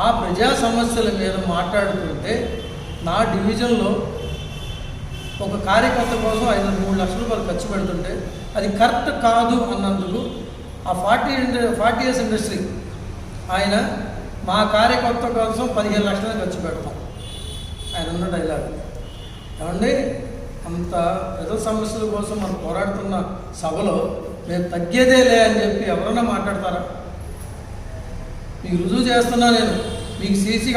ఆ ప్రజా సమస్యల మీద మాట్లాడుతుంటే నా డివిజన్లో ఒక కార్యకర్త కోసం 3 లక్షల రూపాయలు ఖర్చు పెడుతుంటే అది కరెక్ట్ కాదు అన్నందుకు ఆ 40 ఇయర్స్ ఇండస్ట్రీ ఆయన మా కార్యకర్త కోసం 15 లక్షలు ఖర్చు పెడతాం ఆయన ఉన్న డైలాగ్. ఏమండి, అంత ప్రజల సమస్యల కోసం మనం పోరాడుతున్న సభలో మేము తగ్గేదేలే అని చెప్పి ఎవరన్నా మాట్లాడతారా? మీకు రుజువు చేస్తున్నా నేను. మీకు సీసీ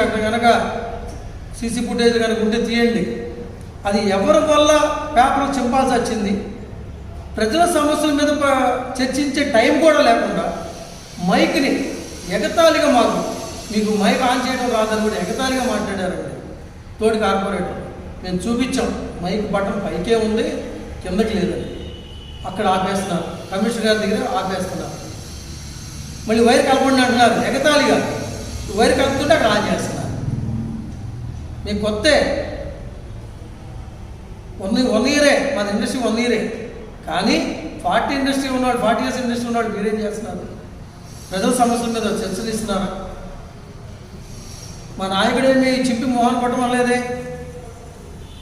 ఫుటేజ్ కనుక ఉంటే తీయండి. అది ఎవరి వల్ల పేపర్లు చింపాల్సి వచ్చింది? ప్రజల సమస్యల మీద చర్చించే టైం కూడా లేకుండా మైక్ని ఎగతాళిగా మీకు మైక్ ఆన్ చేయడం రాదని కూడా ఎగతాళిగా మాట్లాడారండి తోటి కార్పొరేటర్. మేము చూపించాం, మైక్ బటన్ పైకే ఉంది, కిందకి లేదండి. అక్కడ ఆపేస్తున్నారు, కమిషనర్ గారి దగ్గర ఆపేస్తున్నారు. మళ్ళీ వైర్ కలపండి అంటున్నారు ఎగతాళిగా. వైర్ కలుపుతుంటే అక్కడ ఆన్ చేస్తున్నారు. మీకు కొత్తే 1 ఇయరే, మాది ఇండస్ట్రీ 1 ఇయరే. కానీ 40 ఇయర్స్ ఇండస్ట్రీ ఉన్నాడు మీరేం చేస్తున్నారు? ప్రజల సమస్యల మీద చర్చలు ఇస్తున్నారా? మా నాయకుడేమి చింపి మోహన్ పట్టడం లేదే.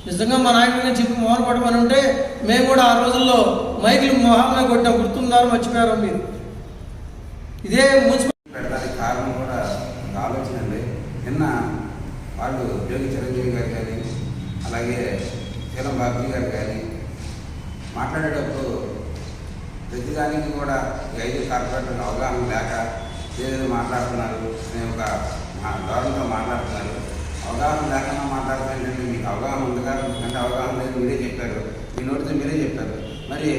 నిజంగా మా నాయకుడిని చింపి మోహన్ పట్టడం అని ఉంటే మేము కూడా ఆ రోజుల్లో మైకులు మొహంగా కొట్టాం. గుర్తున్నారో మర్చిపోయారో మీరు? ఇదే మున్సిపల్ పెట్టడానికి కారణం కూడా ఆలోచన అండి. నిన్న వాళ్ళు జోగి చిరంజీవి గారు కానీ అలాగే శీలం బాబుజీ గారు కానీ మాట్లాడేటప్పుడు ప్రతిదానికి కూడా 5 కార్పొరేటర్లు అవగాహన లేక ఏదేదో మాట్లాడుతున్నారు అనే ఒక ధోరణితో మాట్లాడుతున్నారు. అవగాహన లేకుండా మాట్లాడుతుందంటే మీకు అవగాహన ఉంది కదా, అంటే అవగాహన లేదు మీరే చెప్పారు, మీ నోటితో మీరే చెప్పారు. మరి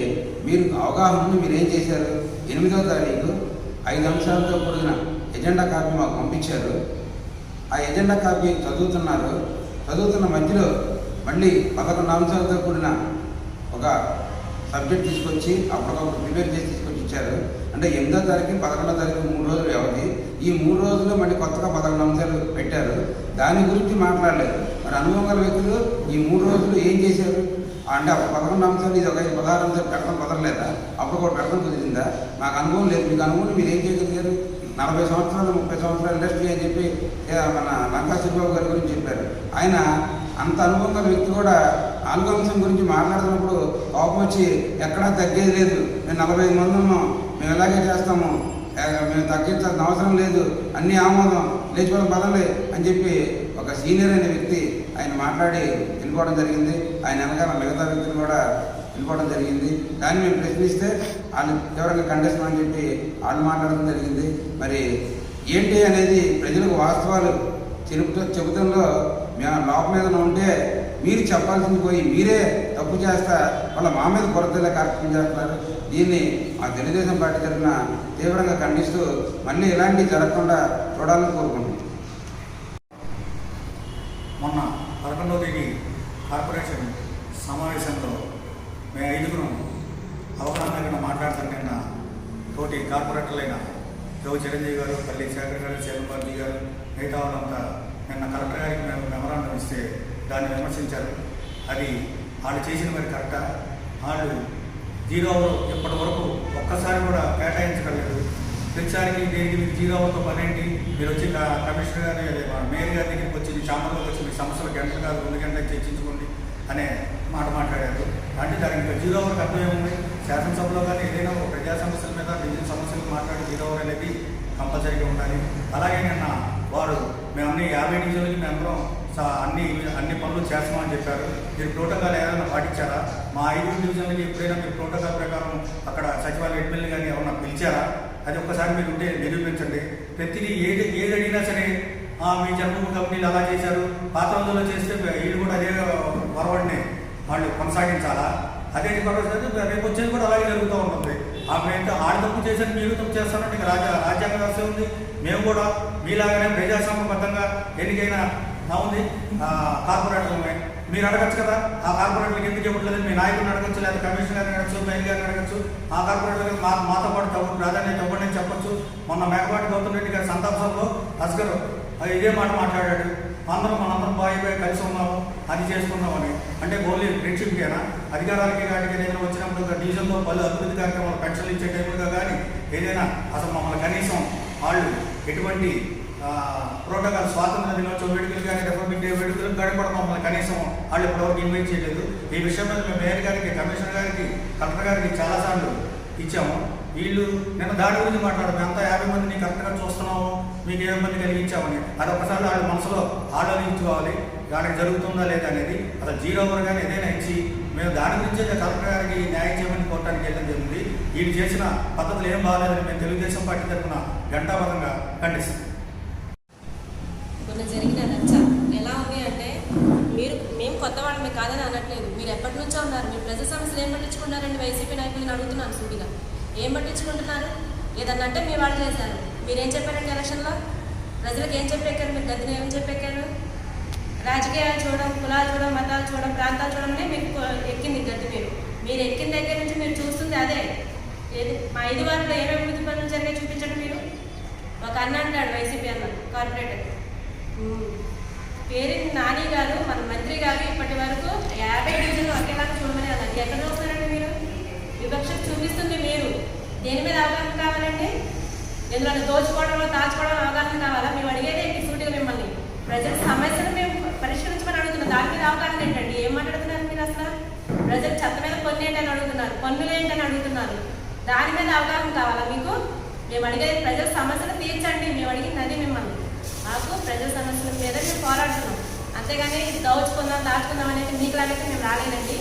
మీరు అవగాహన ఉంది, మీరు ఏం చేశారు? 8వ తారీఖు 5 అంశాలతో కూడిన ఎజెండా కాపీ మాకు పంపించారు. ఆ ఎజెండా కాపీ చదువుతున్న మధ్యలో మళ్ళీ 11 అంశాలతో కూడిన ఒక సబ్జెక్ట్ తీసుకొచ్చి అప్పటికప్పుడు ప్రిపేర్ చేసి తీసుకొచ్చి ఇచ్చారు. అంటే 8వ తారీఖు 11వ తారీఖు 3 రోజులు వ్యవధి. ఈ 3 రోజుల్లో మళ్ళీ కొత్తగా 11 అంశాలు పెట్టారు. దాని గురించి మాట్లాడలేదు. మరి అనుభవం గల వ్యక్తులు ఈ 3 రోజులు ఏం చేశారు? అంటే 11 అంశాలు ఇది ఒక 16 అంశాలు పెట్టడం కుదరలేదా? అప్పుడు కూడా పెట్టడం కుదిరిందా? నాకు అనుభవం లేదు. మీకు అనుభవం మీరు ఏం చేయగలిగారు? 40 సంవత్సరాలు 30 సంవత్సరాలు ఇండస్ట్రీ అని చెప్పి మన లంకా శ్రీబాబు గారి గురించి చెప్పారు. ఆయన అంత అనుభవం గల వ్యక్తి కూడా 4వ అంశం గురించి మాట్లాడుతున్నప్పుడు కోపం వచ్చి ఎక్కడా తగ్గేది లేదు, మేము 45 మంది ఉన్నాం, మేము ఎలాగే చేస్తాము, మేము తగ్గించాల్సిన అవసరం లేదు, అన్నీ ఆమోదం, లేచిపోవడం పదలే అని చెప్పి ఒక సీనియర్ అనే వ్యక్తి ఆయన మాట్లాడి వెళ్ళిపోవడం జరిగింది. ఆయన వెనకాల మిగతా వ్యక్తులు కూడా వెళ్ళిపోవడం జరిగింది. దాన్ని మేము ప్రశ్నిస్తే వాళ్ళు తీవ్రంగా ఖండిస్తామని చెప్పి వాళ్ళు మాట్లాడడం జరిగింది. మరి ఏంటి అనేది ప్రజలకు వాస్తవాలు చెబుతంలో మేము లోపల మీద ఉంటే మీరు చెప్పాల్సింది పోయి మీరే తప్పు చేస్తా వాళ్ళ మా మీద కొరతలే కార్యక్రమం చేస్తున్నారు. దీన్ని మా తెలుగుదేశం పార్టీ తరఫున తీవ్రంగా ఖండిస్తూ మళ్ళీ ఇలాంటివి జరగకుండా చూడాలని కోరుకుంటున్నాం. మొన్న 11వ తేదీ కార్పొరేషన్ సమావేశంలో మేము 5గురం అవగాహన మాట్లాడుతుంటే తోటి కార్పొరేటర్లైన జోగి చిరంజీవి గారు, పల్లి శేఖర్ గారు, శీలం బాబుజీ గారు, మిగతా వాళ్ళంతా నిన్న కలెక్టర్ గారికి మేము మెమరాండం ఇస్తే దాన్ని విమర్శించారు. అది వాళ్ళు చేసిన మరి కరెక్టా? వాళ్ళు 0 అవర్ ఇప్పటి వరకు ఒక్కసారి కూడా కేటాయించగలలేదు. ప్రతిసారికి దేనికి మీకు 0 అవర్తో పని ఏంటి? మీరు వచ్చి కమిషనర్ గారి మేయర్ గారి దగ్గరికి వచ్చి ఛాంబర్లోకి వచ్చి మీ సమస్యలు గంటలు కాదు 2 గంటలకు చర్చించుకోండి అనే మాట మాట్లాడారు. అంటే దానికి ఇంకా 0 అవర్కి అర్థం ఏముంది? శాసనసభలో కానీ ఏదైనా ఒక ప్రజా సమస్యల మీద డివిజన్ సమస్యలు మాట్లాడి 0 అవర్ అనేది కంపల్సరీగా ఉండాలి. అలాగే నిన్న వారు మేము అన్ని 50 డివిజన్లకి మేము అన్ని పనులు చేస్తామని చెప్పారు. మీరు ప్రోటోకాల్ ఏదైనా పాటించారా? మా 5 డివిజన్లకి ఎప్పుడైనా మీరు ప్రోటోకాల్ ప్రకారం అక్కడ సచివాలయ ఎడ్మిల్ని కానీ ఏమన్నా పిలిచారా? అది ఒక్కసారి మీరు ఉంటే నిరూపించండి. ప్రతిదీ ఏది అడిగినా సరే మీ జన్మభూమి కంపెనీలు అలా చేశారు, పాత రోజుల్లో చేస్తే వీళ్ళు కూడా అదే వరవడిని వాళ్ళు కొనసాగించాలా? అదే రేపు వచ్చేది కూడా అలాగే జరుగుతూ ఉంటుంది. ఆడు తప్పు చేశారు, మీరు తప్పు చేస్తారంటే ఇక రాజ్యాంగ వ్యవస్థ ఉంది. మేము కూడా మీలాగానే ప్రజాస్వామ్యబద్ధంగా ఎన్నికైనా ఉంది కార్పొరేటర్లమే. మీరు అడగచ్చు కదా, ఆ కార్పొరేటర్లకు ఎందుకు ఇవ్వట్లేదు? మీ నాయకుడిని అడగచ్చు, లేదా కమిషనర్ గారిని అడగచ్చు, మేయర్ గారిని అడగచ్చు. ఆ కార్పొరేటర్లకు మాతో పాటు ప్రాధాన్యత ఇవ్వండి అని చెప్పచ్చు. మొన్న మేకపాటి గౌతమ్ రెడ్డి గారి సంతాపంలో అస్గర్ ఇదే మాట మాట్లాడాడు. మనందరం బాయ్ కలిసి ఉన్నాము, అది చేసుకున్నామని. అంటే ఓన్లీ ఫ్రెండ్షిప్కేనా? అధికారాలకి వాటికి ఏదైనా వచ్చినప్పుడు డివిజన్లో పలు అభివృద్ధి కార్యక్రమాలు పెన్షన్లు ఇచ్చే టైపులుగా కానీ ఏదైనా అసలు మమ్మల్ని కనీసం వాళ్ళు ఎటువంటి ప్రోటోకాల్ స్వాతంత్ర దినోత్సవం వేడుకలు కానీ రిపబ్లిక్ డే వేడుకలు కానీ కూడా మమ్మల్ని కనీసం వాళ్ళు ఇప్పటివరకు ఇన్వైట్ చేయలేదు. ఈ విషయం మీద మేము మేయర్ గారికి, కమిషనర్ గారికి, కలెక్టర్ గారికి చాలాసార్లు ఇచ్చాము. వీళ్ళు నిన్న దాడి గురించి మాట్లాడారు. మేమంతా 50 మందిని కరెక్ట్గా చూస్తున్నాము, మీకు ఏ ఇబ్బంది కలిగించామని. అది ఒక్కసారి వాళ్ళ మనసులో ఆలోచించుకోవాలి, దానికి జరుగుతుందా లేదా అనేది. అసలు 0 ఓవర్ కానీ ఏదైనా ఇచ్చి మేము దాని గురించే కలెక్టర్ గారికి న్యాయం చేయమని కోరడానికి వెళ్ళడం జరిగింది. వీళ్ళు చేసిన పద్ధతులు ఏం బాగాలేదని మేము తెలుగుదేశం పార్టీ తరఫున ఘంటాపథంగా ఖండిస్తాం. మొన్న జరిగిన రచ్చ ఎలా ఉంది అంటే, మేము కొత్త వాళ్ళమే కాదని అనట్లేదు. మీరు ఎప్పటి నుంచో ఉన్నారు. మీరు ప్రజా సమస్యలు ఏం పట్టించుకుంటారండి? వైసీపీ నాయకులను అడుగుతున్నాను సూటిగా, ఏం పట్టించుకుంటున్నారు? ఏదన్నా అంటే మీ వాళ్ళు చేశారు. మీరేం చెప్పారండి ఎలక్షన్లో? ప్రజలకు ఏం చెప్పెక్కారు? మీరు గదిని ఏం చెప్పెక్కారు? రాజకీయాలు చూడడం, కులాలు చూడడం, మతాలు చూడడం, ప్రాంతాలు చూడడమే మీకు ఎక్కింది గది. మీరు ఎక్కిన దగ్గర నుంచి మీరు చూస్తుంది అదే. మా 5 వారంలో ఏమేమి అభివృద్ధి పనులు జరిగాయి చూపించండి. మీరు ఒక అన్న అంటాడు, వైసీపీ అన్న కార్పొరేటర్ పేరు నాని గారు, మన మంత్రి గారు ఇప్పటి వరకు 50 డివిజన్లు ఒకేలాగా చూడమని అన్నారు. ఎక్కడ చూస్తారండి మీరు? వివక్షత చూపిస్తుంది మీరు. దేని మీద అవగాహన కావాలండి? ఎందులో దోచుకోవడంలో, దాచుకోవడంలో అవగాహన కావాలా? మేము అడిగేదే ఏంటి సూటిగా మిమ్మల్ని? ప్రజల సమస్యను మేము పరిష్కరించమని అడుగుతున్నాం. దాని మీద అవగాహన ఏంటండి? ఏం మాట్లాడుతున్నారు మీరు? అసలు ప్రజలు చెత్త మీద పన్ను ఏంటని అడుగుతున్నారు, పన్నులు ఏంటని అడుగుతున్నారు. దాని మీద అవగాహన కావాలా మీకు? మేము అడిగేది ప్రజల సమస్యలు తీర్చండి. మేము అడిగింది అది మిమ్మల్ని. మాకు ప్రజల సమస్యల మీద మేము పోరాడుతున్నాం, అంతేగాని దాచుకుందాం అనేది మీకు లాగైతే మేము రాలేదండి.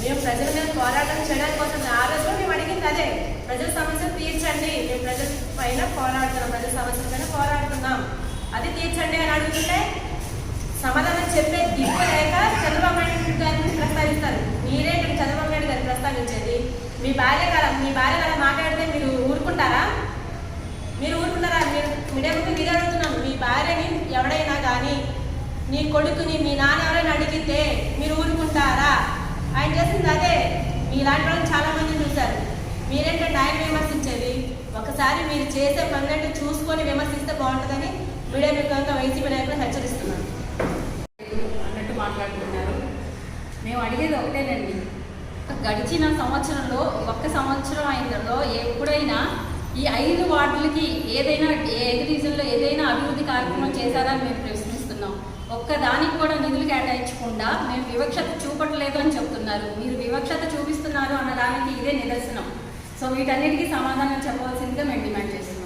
మేము ప్రజల మీద పోరాటం చేయడానికి కోసం ఆ రోజు మేము అడిగింది అదే, ప్రజల సమస్యలు తీర్చండి. మేము ప్రజల పైన పోరాడుతున్నాం, ప్రజల సమస్యల పైన పోరాడుతున్నాం, అది తీర్చండి అని అడుగుతుంటే సమాధానం చెప్పే దిక్కు లేక చంద్రబాబు నాయుడు గారిని ప్రస్తావిస్తారు. మీరేంటి చంద్రబాబు నాయుడు గారిని ప్రస్తావించేది? మీ భార్య గారు మాట్లాడితే మీరు ఊరుకుంటారా? మీరు మీడియా ముందు మీరే అడుగుతున్నాను. మీ భార్యని ఎవడైనా కానీ, నీ కొడుకుని, మీ నాన్న ఎవరైనా అడిగితే మీరు ఊరుకుంటారా? ఆయన చేసింది అదే. మీలాంటి వాళ్ళు చాలా మంది చూశారు. మీరేంటంటే ఆయన విమర్శించేది? ఒకసారి మీరు చేసే పనులంటే చూసుకొని విమర్శిస్తే బాగుంటుందని మీడియా ముఖ్యంగా వైసీపీ నాయకులు హెచ్చరిస్తున్నాను అన్నట్టు మాట్లాడుతున్నారు. మేము అడిగేది ఒకటేనండి, గడిచిన సంవత్సరంలో 1 సంవత్సరం అయిందో ఎప్పుడైనా ఈ 5 వార్డులకి ఏదైనా డివిజన్లో ఏదైనా అభివృద్ధి కార్యక్రమం చేశారని మేము ప్రశ్నిస్తున్నాం. ఒక్కదానికి కూడా నిధులు కేటాయించకుండా మేము వివక్షత చూపట్లేదు అని చెప్తున్నారు. మీరు వివక్షత చూపిస్తున్నారు అన్నదానికి ఇదే నిదర్శనం. సో వీటన్నిటికీ సమాధానం చెప్పవలసిందిగా మేము డిమాండ్ చేస్తున్నాం.